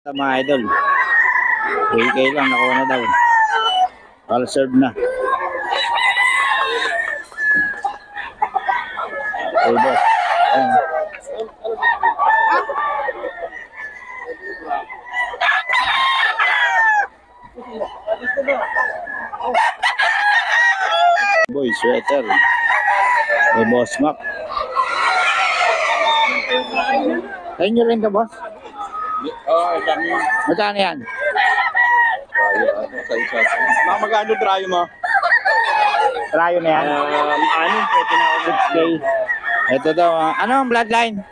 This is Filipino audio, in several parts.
Mga idol, 3K lang, nakuha na daw. All serve na. Okay, boss. Ayan. Boy, sweater. May boss Mac. Kaya nyo rin ka, boss? Oo, kami. Magkano yan? Magkano trayo mo? Trayo na yan? Ano, pwede na ako 6K. Ito daw. Ano ang bloodline?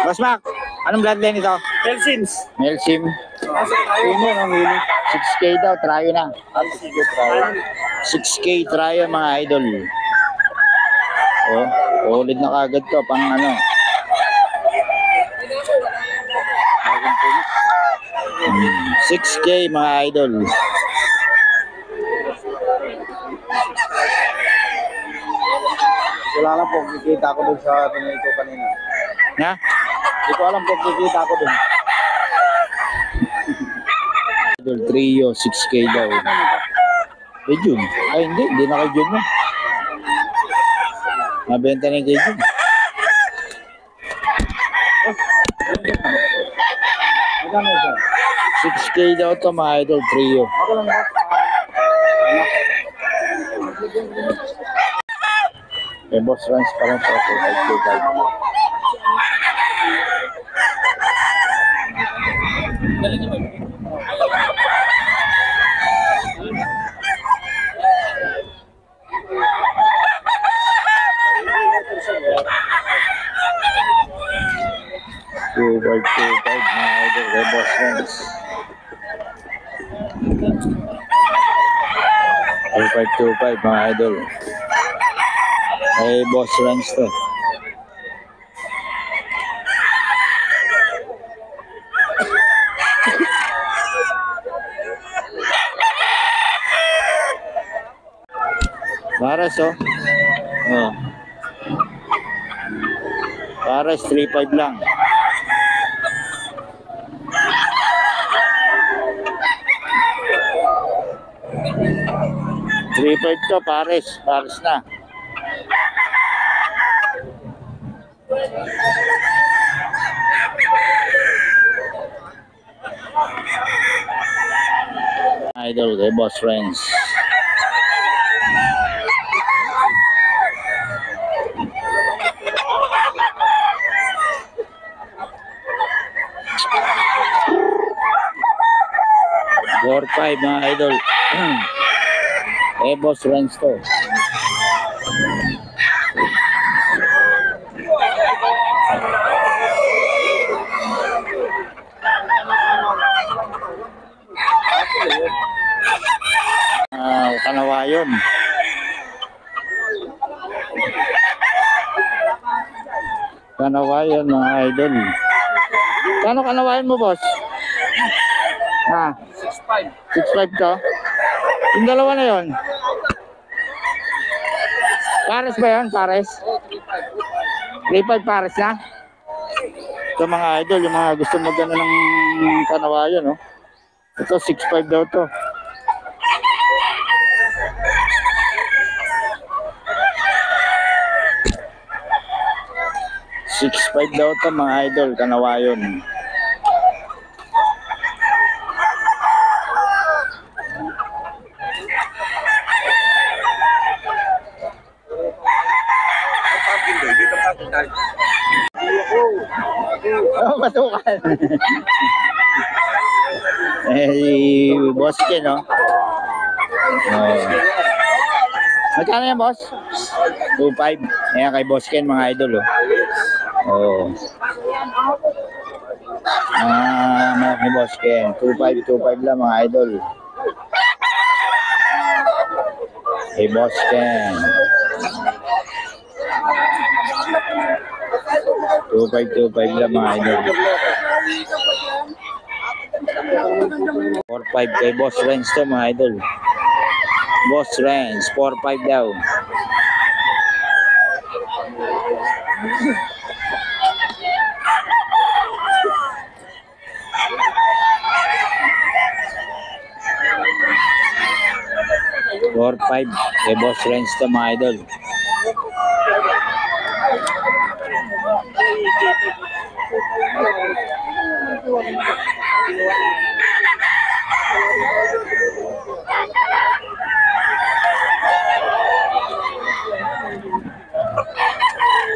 Boss Mac, anong bloodline ito? Helsins. Melsim. Uno, ang uno. 6K daw, trayo na. Sige, trayo. 6K trayo mga idol. Oh, ulit na kagad to, pang ano. 6K mga idol. Wala lang po, kikita ko dun sa pinay ko kanina. Na? Hindi ko alam po, kikita ko dun. Idol trio, 6K daw. Eh Jun. Ay hindi na kay Jun mo. Nabenta na yung kay Jun. Magkano ito? 6K daw to mga idol trio. Ako lang ba? Eh boss runs pa lang sa 5K. Two five mga idol, the boss runs. 2525 mga idol. Ay boss runs to. Pares oh. Oh. Pares 3.5 lang. $3.5 to, pares na. Idol kay boss friends. $4.5 mga idol. Eh boss friends to. Kanawayon. Kanawayon mga idol. Kano kanawayon mo boss? Ha? 6.5 to? Yung dalawa na yun? Pares ba yun? Pares? 3.5 pares na? Ito mga idol, yung mga gusto mo gano'n ng kanawayon, no? Ito 6.5 daw to. $6.5 daw to mga idol, kanawayon. Oh, matukan. Boss Ken, no? Magkano yan, boss? 2.5. Ayan kay Boss Ken, mga idol, oh. Oh. Malaki Boss Ken. 2.5 lang, mga idol. Hey, Boss Ken. 2.5 lang, mga idol. 4.5 kay Boss Renz to, mga idol. Boss Renz, 4.5 daw. 4-5. Eh, boss range to mga idol.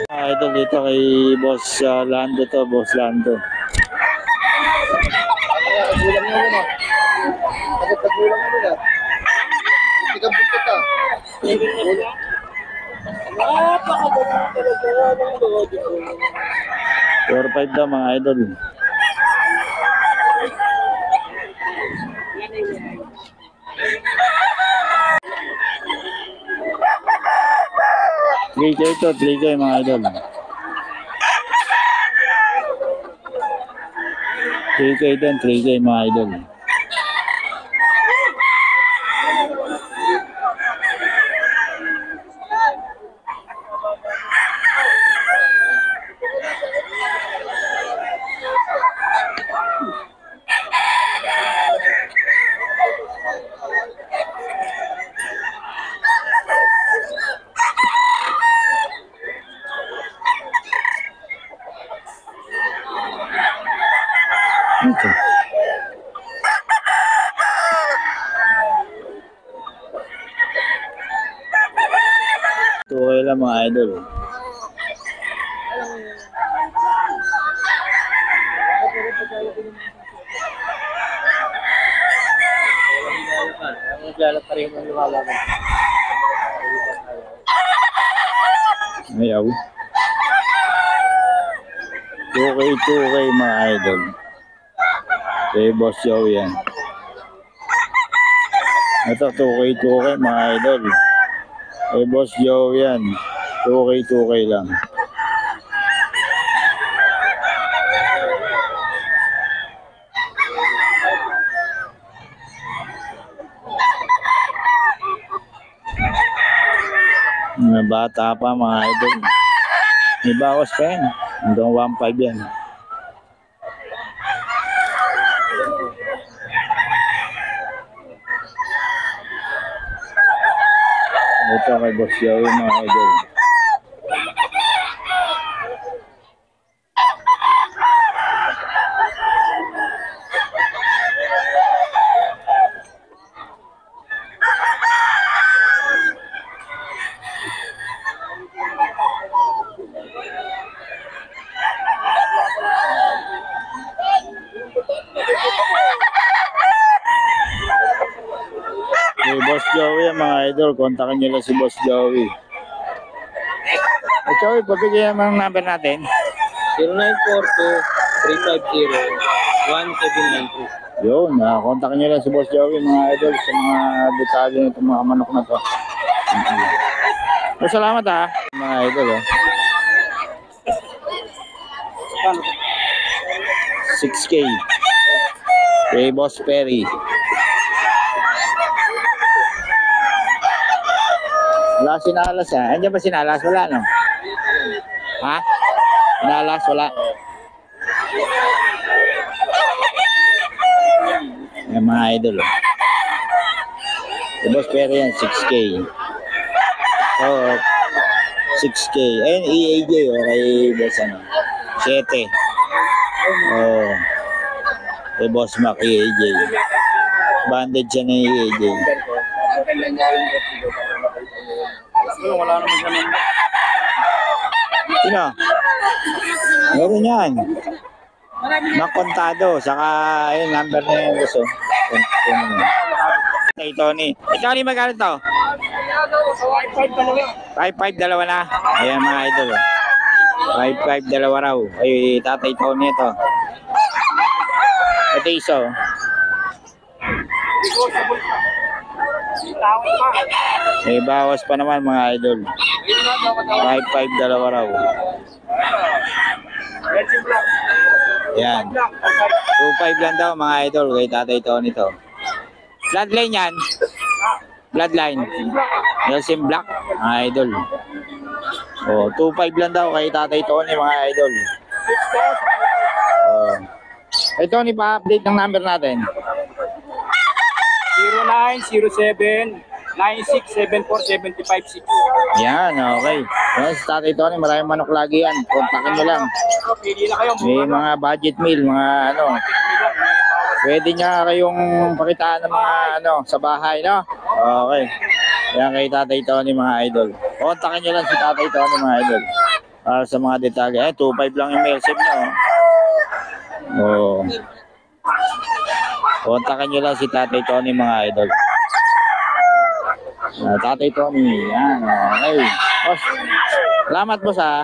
Idol dito kay boss Lando to, boss Lando. Kagulang mo na. Kagulang mo na. Hindi ka buntot ah. 4-5 daw mga idol. Three K to, 3K mga idol. 3K din, 3K mga idol. Ito. Okay lang mga idol. Maglalap pa rin yung lumalaban. Ayaw. 2K mga idol. Kay Boss Joe yan. Ito 2K mga idol. Kay Boss Joe yan. 2K lang. Mga bata pa mga idol. May bawas pa yan. Hanggang 1.5 yan. Ito kay Boss Joey mga idol. Hey, Boss Joey mga idol, kontakin nyo lang si Boss Joey. Hey, Joey, pabigyan mo ang number natin. 0942-350-1792. Yun, kontakin nyo lang si Boss Joey mga idol sa mga detalye nitong mga manok na to. Salamat mga idol. 6K kay Boss Perry. Wala sinalas Andiyan ba sinalas? Wala no? Ha? Sinalas? Wala? Yan mga idol. Si Boss Perry yan, 6K. Oh, 6K. Ayun, EAJ kay Boss 7. Oh. Kay Boss Mac, EAJ. Banded siya na EAJ. Wala naman siya naman. Sino? Meron yan. Makontado. Saka yung number na yung gusto. Hey, Tony. Tony, magkano to? 5-5 dalawa na. Ayan mga idol. 5-5 dalawa raw. Ay, Tatay Tony ito. Ito iso. May bawas pa naman mga idol. 5-5 dalawa raw. Yan. 2-5 lang daw mga idol kay Tatay Tony to. Bloodline yan. Bloodline. Nelson Black mga idol. Oh, 2-5 lang daw kay Tatay Tony mga idol. Oh. Kay Tony, pa-update ng number natin. 0907 9674756. Yan, okay. Yan, si Tatay Tony, maraming manok lagi yan. Kontakin nyo lang. Pili na kayo. May mga budget meal, mga ano. Pwede niya kayong pakitaan ng mga ano, sa bahay, no? Okay. Yan kay Tatay Tony, mga idol. Kontakin nyo lang si Tatay Tony, mga idol. Para sa mga detalye. 2.5 lang yung mail save nyo. Oh. Kontakin nyo lang si Tatay Tony, mga idol. Tatay Tony, yan. Okay. Boss, salamat boss ha.